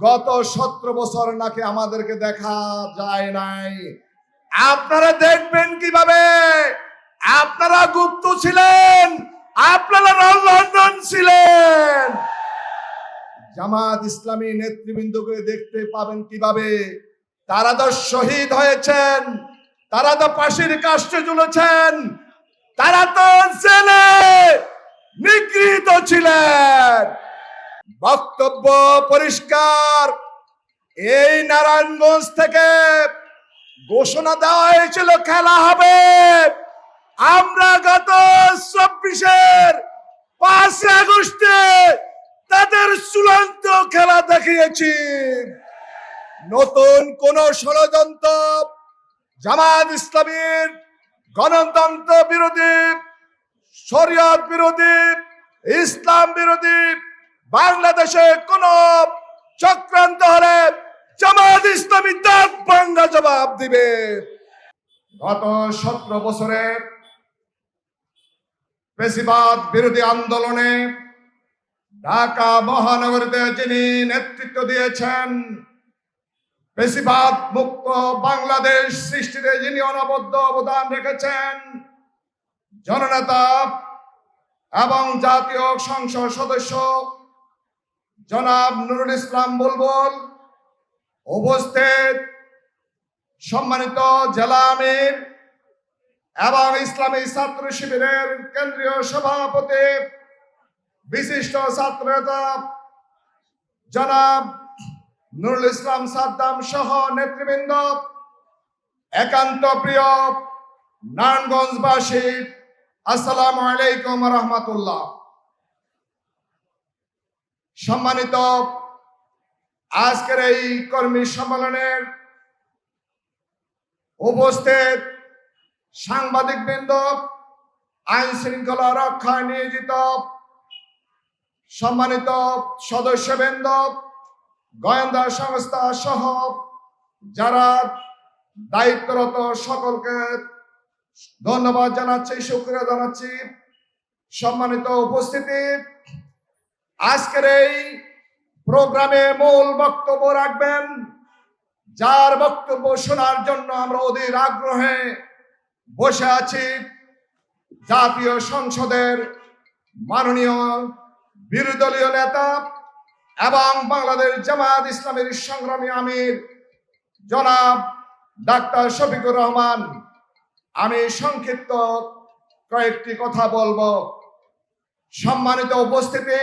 গত 17 বছর নাকি আমাদেরকে দেখা যায় নাই। আপনারা দেখবেন কিভাবে? আপনারা গুপ্ত ছিলেন, আপনারা লন্ডন ছিলেন। জামাত ইসলামী নেতৃবৃন্দকে দেখতে পাবেন কিভাবে? তারা তো শহীদ হয়েছেন, তারা তো ফাঁসির কাষ্ঠে ঝুলেছেন, তারা তো জেলে নিগৃহীত ছিলেন। বক্তব্য পরিষ্কার। এই নারায়ণগঞ্জ থেকে ঘোষণা দেওয়া হয়েছিল খেলা হবে। আমরা গত 24-এর 5 আগস্টে তাদের চূড়ান্ত খেলা দেখিয়েছি। নতুন কোন ষড়যন্ত্র জামাত ইসলামীর গণতন্ত্র বিরোধী, শরিয়ত বিরোধী, ইসলাম বিরোধী বাংলাদেশে কোন চক্রান্ত হলে জামাত ইসলামী দাঁত ভাঙ্গা জবাব দিবে। গত 17 বছরে ফ্যাসিবাদ বিরোধী আন্দোলনে ঢাকা মহানগরীতে যিনি নেতৃত্ব দিয়েছেন, ফ্যাসিবাদ মুক্ত বাংলাদেশ সৃষ্টিতে যিনি অনবদ্য অবদান রেখেছেন, জননেতা এবং জাতীয় সংসদ সদস্য জনাব নুরুল ইসলাম বুলবুল, উপস্থিত সম্মানিত জেলা আমির এবং ইসলামী ছাত্র শিবিরের কেন্দ্রীয় সভাপতি, বিশিষ্ট ছাত্র নেতা জনাব নুরুল ইসলাম সাদ্দাম সহ নেতৃবৃন্দ, একান্ত প্রিয় নারায়ণগঞ্জবাসী, আসসালামু আলাইকুম রহমতুল্লাহ। সম্মানিত আজকের এই কর্মী সম্মেলনের উপস্থিত সাংবাদিকবৃন্দ, আইন শৃঙ্খলা রক্ষায় নিয়োজিত সম্মানিত সদস্যবৃন্দ, গোয়েন্দা সংস্থা সহ যারা দায়িত্বরত সকলকে ধন্যবাদ জানাচ্ছি, শুকরিয়া জানাচ্ছি। সম্মানিত উপস্থিতি, আজকের এই প্রোগ্রামে মূল বক্তব্য রাখবেন, যার বক্তব্য শোনার জন্য আমরা অধীর আগ্রহে বসে আছি, জাতীয় সংসদের মাননীয় বিরোধী দলীয় নেতা এবং বাংলাদেশ জামাত ইসলামীর সংগ্রামী আমির জনাব ডাক্তার শফিকুর রহমান। আমি সংক্ষিপ্ত কয়েকটি কথা বলবো। সম্মানিত উপস্থিতি,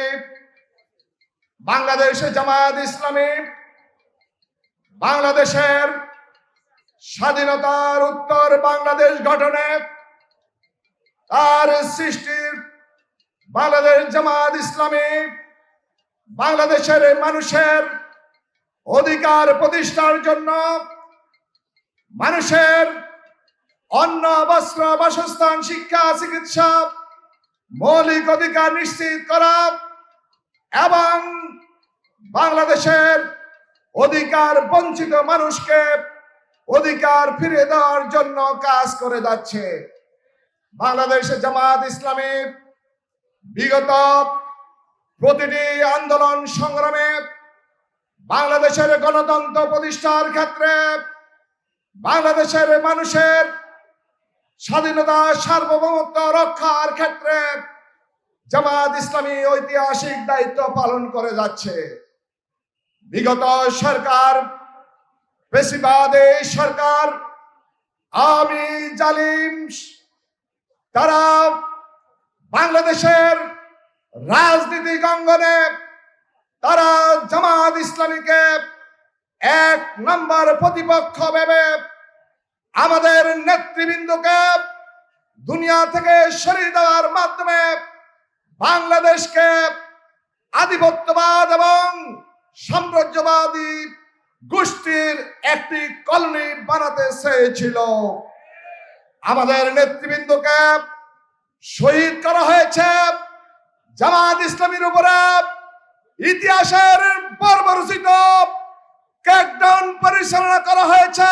বাংলাদেশে জামাত ইসলামী বাংলাদেশের স্বাধীনতার উত্তর বাংলাদেশ গঠনে তার সৃষ্টির বাংলাদেশ জামাত ইসলামী বাংলাদেশের মানুষের অধিকার প্রতিষ্ঠার জন্য, মানুষের অন্ন, বস্ত্র, বাসস্থান, শিক্ষা, চিকিৎসা মৌলিক অধিকার নিশ্চিত করা এবং বাংলাদেশের অধিকার বঞ্চিত মানুষকে অধিকার ফিরিয়ে দেওয়ার জন্য কাজ করে যাচ্ছে। বাংলাদেশে জামাত ইসলামী বিগত প্রতিটি আন্দোলন সংগ্রামে বাংলাদেশের গণতন্ত্র প্রতিষ্ঠার ক্ষেত্রে, বাংলাদেশের মানুষের স্বাধীনতা সার্বভৌমত্ব রক্ষার ক্ষেত্রে জামাত ইসলামী ঐতিহাসিক দায়িত্ব পালন করে যাচ্ছে। বিগত সরকার, ফ্যাসিবাদী সরকার, আওয়ামী জালিম, তারা বাংলাদেশের রাজনীতিক অঙ্গনে তারা জামাত ইসলামীকে 1 নম্বর প্রতিপক্ষ ভেবে আমাদের নেতৃবৃন্দকে দুনিয়া থেকে সরিয়ে দেওয়ার মাধ্যমে বাংলাদেশকে আধিপত্যবাদ এবং সাম্রাজ্যবাদী গোষ্ঠীর একটি কলোনি বানাতে চেয়েছিল। আমাদের নেতৃবৃন্দকে শহীদ করা হয়েছে। জামাত ইসলামীর উপরে ইতিহাসের বর্বরোচিত ক্র্যাকডাউন পরিচালনা করা হয়েছে।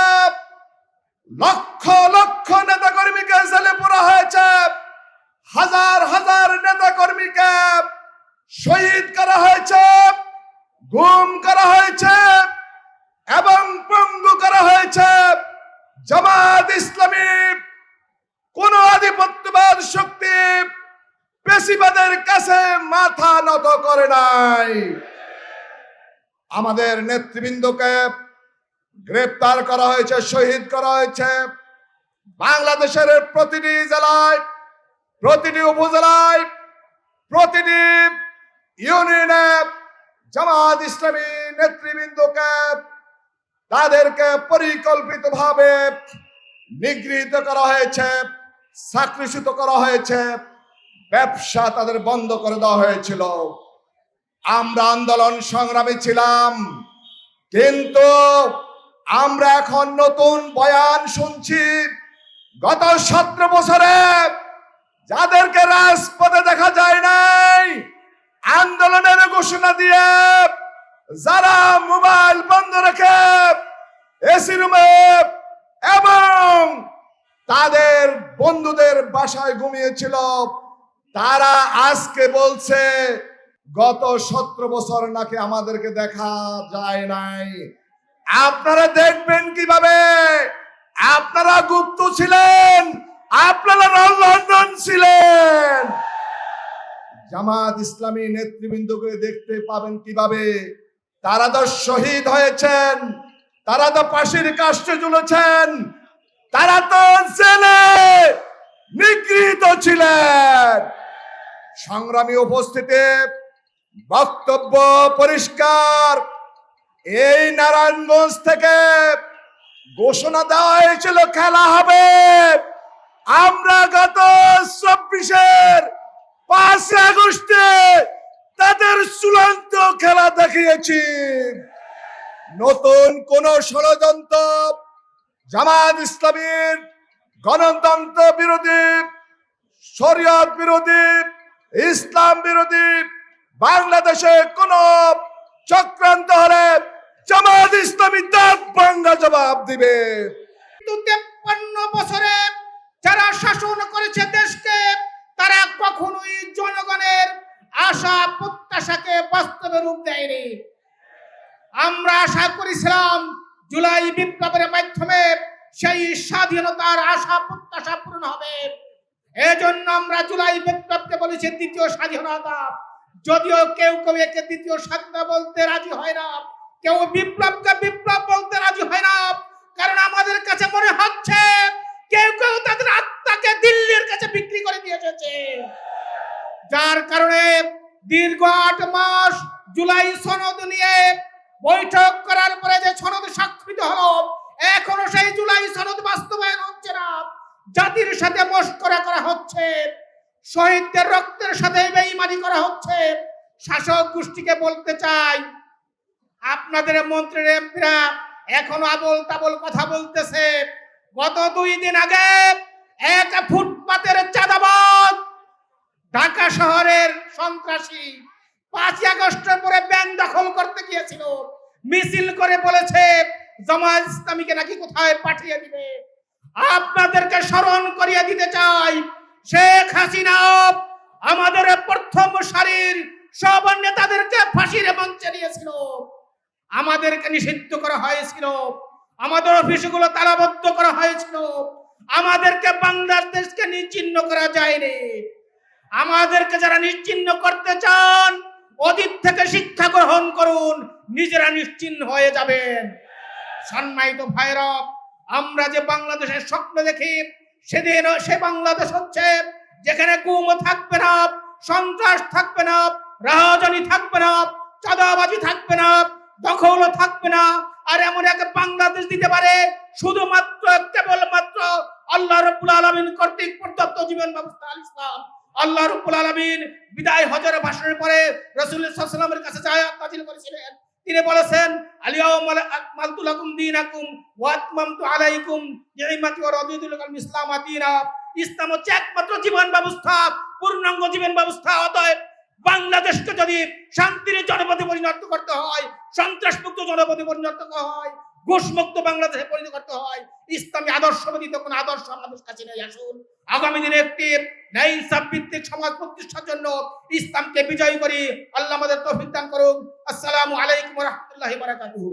লক্ষ লক্ষ নেতা কর্মীকে জেলে পোড়া হয়েছে। হাজার হাজার নেতা কর্মীকে শহীদ করা হয়েছে, গুম করা হয়েছে। করে নাই। আমাদের নেতৃবৃন্দকে গ্রেপ্তার করা হয়েছে, শহীদ করা হয়েছে। বাংলাদেশের প্রতিটি জেলায়, প্রতিটি উপজেলায়, প্রতিটি ইউনিয়নে জামাত ইসলামী নেতৃবৃন্দকে তাদেরকে পরিকল্পিতভাবে নিগৃহীত করা হয়েছে, চাকরিচ্যুত করা হয়েছে, ব্যবসা তাদের বন্ধ করে দেওয়া হয়েছিল। আমরা আন্দোলন সংগ্রামী ছিলাম, কিন্তু আমরা এখন নতুন বয়ান শুনছি। গত 17 বছরে যাদেরকে রাজপথে দেখা যায় নাই, আন্দোলনের ঘোষণা দিয়ে যারা মোবাইল বন্ধ রেখে এসি রুমে এবং তাদের বন্ধুদের বাসায় ঘুমিয়েছিল, তারা আজকে বলছে গত 17 বছর নাকি আমাদেরকে দেখা যায় নাই। আপনারা দেখবেন কিভাবে? আপনারা গুপ্ত ছিলেন, আপনারা লন্ডন ছিলেন। জামাত ইসলামী নেতৃবৃন্দকে দেখতে পাবেন কিভাবে? তারা তো শহীদ হয়েছেন, তারা তো ফাঁসির কাষ্ঠে ঝুলেছেন, তারা তো জেলে নিগৃহীত ছিলেন। সংগ্রামী উপস্থিতি, বক্তব্য পরিষ্কার। এই নারায়ণগঞ্জ থেকে ঘোষণা দেওয়া হয়েছিল খেলা হবে। আমরা গত 24-এর 5 আগস্টে তাদের চূড়ান্ত খেলা দেখিয়েছি। নতুন কোন ষড়যন্ত্র জামাত ইসলামীর গণতন্ত্র বিরোধী, শরিয়ত বিরোধী, ইসলাম বিরোধী বাংলাদেশে কোন চক্রান্ত হলে জামাত ইসলামী দাঁত ভাঙ্গা জবাব দিবে। 53 বছরে যারা শাসন করেছে দেশকে, তারা কখনোই জনগণের আশা প্রত্যাশাকে বাস্তবে রূপ দেয়নি। আমরা আশা করেছিলাম জুলাই বিপ্লবের মাধ্যমে সেই স্বাধীনতার আশা প্রত্যাশা পূরণ হবে। এজন্য আমরা জুলাই বিপ্লবকে বলেছি দ্বিতীয় স্বাধীনতা। যদিও কেউ কেউ একে দ্বিতীয় স্বাধীনতা বলতে রাজি হয় না, কেউ বিপ্লবকে বিপ্লব বলতে রাজি হয় না, কারণ আমাদের কাছে মনে হচ্ছে কেউ কেউ তাদের আত্মাকে দিল্লির কাছে বিক্রি করে দিয়ে এসেছে। যার কারণে দীর্ঘ 8 মাস জুলাই সনদ নিয়ে বৈঠক করার পরে যে সনদ স্বাক্ষরিত হলো, এখনো সেই জুলাই সনদ বাস্তবায়ন হচ্ছে না। জাতির সাথে মশকরা করা হচ্ছে, শহীদদের রক্তের সাথে বেঈমানি করা হচ্ছে। শাসক গোষ্ঠীকে বলতে চাই, আপনাদের মন্ত্রীর এমপিরা এখনো আবল তাবল কথা বলতেছে। গত 2 দিন আগে এক ফুটপাতের চাঁদাবাজ, ঢাকা শহরের সন্ত্রাসী 5 আগস্টের পরে ব্যাংক দখল করতে গিয়েছিল, মিছিল করে বলেছে জামাত ইসলামীকে নাকি কোথায় পাঠিয়ে দিবে। আপনাদেরকে স্মরণ করিয়ে দিতে চাই, শেখ হাসিনা আমাদের প্রথম সারির সব নেতাদেরকে ফাঁসির মঞ্চে নিয়েছিল, আমাদেরকে নিষিদ্ধ করা হয়েছিল, আমাদের অফিসগুলো তালাবদ্ধ করা হয়েছিল, আমাদেরকে বাংলাদেশকে নিশ্চিহ্ন করা যায়নি। আমাদেরকে যারা নিশ্চিহ্ন করতে চান, অতীত থেকে শিক্ষা গ্রহণ করুন, নিজেরা নিশ্চিহ্ন হয়ে যাবেন। সম্মানিত ভাইরা, আমরা যে বাংলাদেশের স্বপ্ন দেখি, সেদিন সে বাংলাদেশ হচ্ছে যেখানে গুম থাকবে না, সন্ত্রাস থাকবে না, রাজনীতি থাকবে না, চাঁদাবাজি থাকবে না, দখল থাকবে না। আর এমন এক বাংলাদেশ দিতে পারে শুধুমাত্র কেবলমাত্র আল্লাহ রাব্বুল আলামিন কর্তৃক প্রদত্ত জীবন ব্যবস্থা আল ইসলাম। আল্লাহ রাব্বুল আলামিন বিদায় হজের ভাষণের পরে রাসূল সাল্লাল্লাহু আলাইহি ওয়াসাল্লামের কাছে আয়াত নাযিল করেছিলেন। তিনি বলেছেন, আল-ইয়াওমা আকমালতু লাকুম দীনাকুম ওয়া আতমামতু আলাইকুম নি'মাতি ওয়া রাদিতু লাকুম ইসলাম দীনা। ইসলাম হচ্ছে একমাত্র জীবন ব্যবস্থা, পূর্ণাঙ্গ জীবন ব্যবস্থা। অতএব বাংলাদেশকে যদি শান্তির জনপদে পরিণত করতে হয়, সন্ত্রাসমুক্ত জনপদে পরিণত করতে হয়, ঘুষমুক্ত বাংলাদেশে পরিণত করতে হয়, ইসলামী আদর্শ ব্যতীত কোন আদর্শ আমাদের কাছে নেই। আসুন আগামী দিনে একটি ন্যায় ইনসাফ ভিত্তিক সমাজ প্রতিষ্ঠার জন্য ইসলামকে বিজয়ী করি। আল্লাহ আমাদের তৌফিক দান করুন। আসসালামু আলাইকুম ওয়া রাহমাতুল্লাহি ওয়া বারাকাতুহু।